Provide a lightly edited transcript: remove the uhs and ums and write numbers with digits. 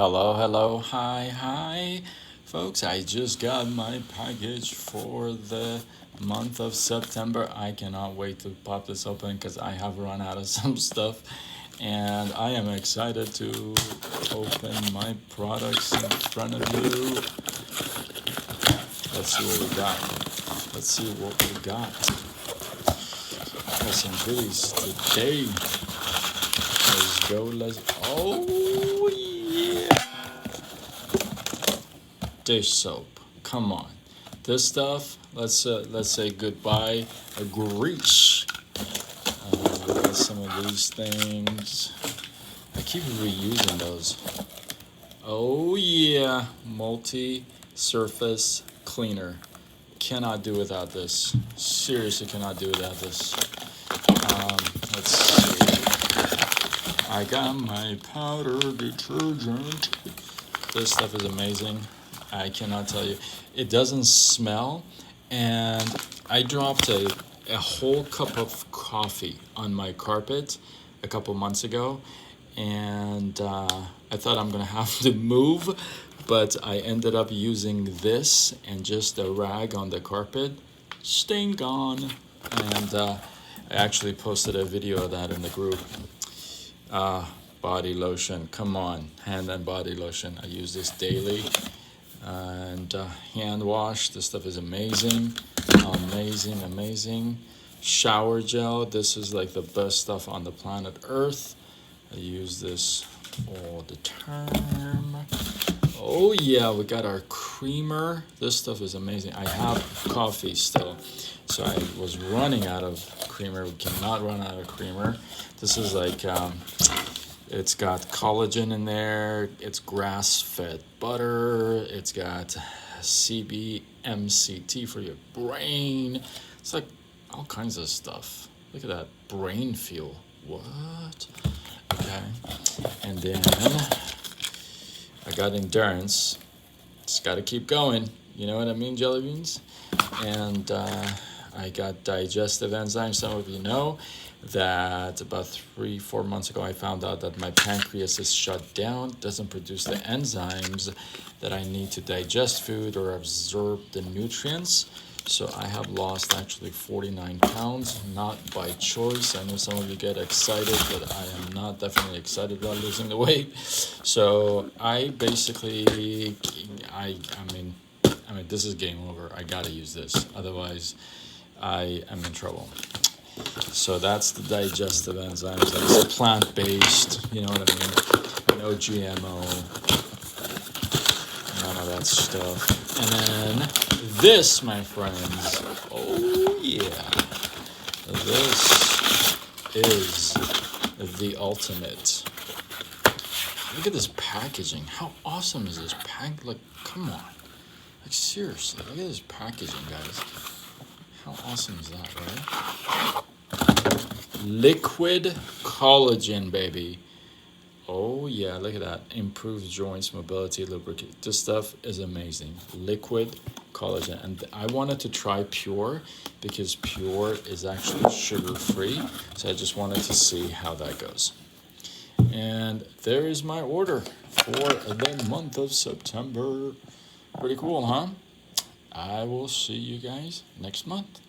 Hello, hi, folks. I just got my package for the month of September. I cannot wait to pop this open because I have run out of some stuff, and I am excited to open my products in front of you. Let's see what we got. Got some goodies today. Let's go. Oh, yeah. Dish soap. Come on. This stuff, let's say goodbye. A grease. We got some of these things. I keep reusing those. Oh, yeah. Multi-surface cleaner. Cannot do without this. Seriously cannot do without this. Let's see. I got my powder detergent. This stuff is amazing. I cannot tell you. It doesn't smell. And I dropped a whole cup of coffee on my carpet a couple months ago. And I thought I'm going to have to move. But I ended up using this and just a rag on the carpet. Stain gone. And I actually posted a video of that in the group. Body lotion, come on, hand and body lotion. I use this daily. And hand wash, this stuff is amazing. Shower gel, this is like the best stuff on the planet Earth. I use this all the time. Oh yeah, we got our creamer. This stuff is amazing. I have coffee still, so I was running out of creamer. We cannot run out of creamer. This is like, it's got collagen in there. It's grass-fed butter. It's got CBMCT for your brain. It's like all kinds of stuff. Look at that brain fuel. What? Okay. And then I got endurance. Just got to keep going. You know what I mean, jelly beans? And I got digestive enzymes. Some of you know that about 3-4 months ago I found out that my pancreas is shut down, doesn't produce the enzymes that I need to digest food or absorb the nutrients. So I have lost actually 49 pounds, not by choice. I know some of you get excited, but I am not definitely excited about losing the weight. So I basically, I mean, this is game over. I gotta use this, otherwise I am in trouble. So that's the digestive enzymes. That's plant-based, you know what I mean? No GMO, none of that stuff. And then this, my friends, oh yeah, this is the ultimate. Look at this packaging. How awesome is this pack? Like, come on. Like, seriously, look at this packaging, guys. How awesome is that, right? Liquid collagen, baby. Oh yeah, look at that. Improves joints, mobility, lubricate. This stuff is amazing. Liquid collagen. And I wanted to try Pure because Pure is actually sugar-free. So I just wanted to see how that goes. And there is my order for the month of September. Pretty cool, huh? I will see you guys next month.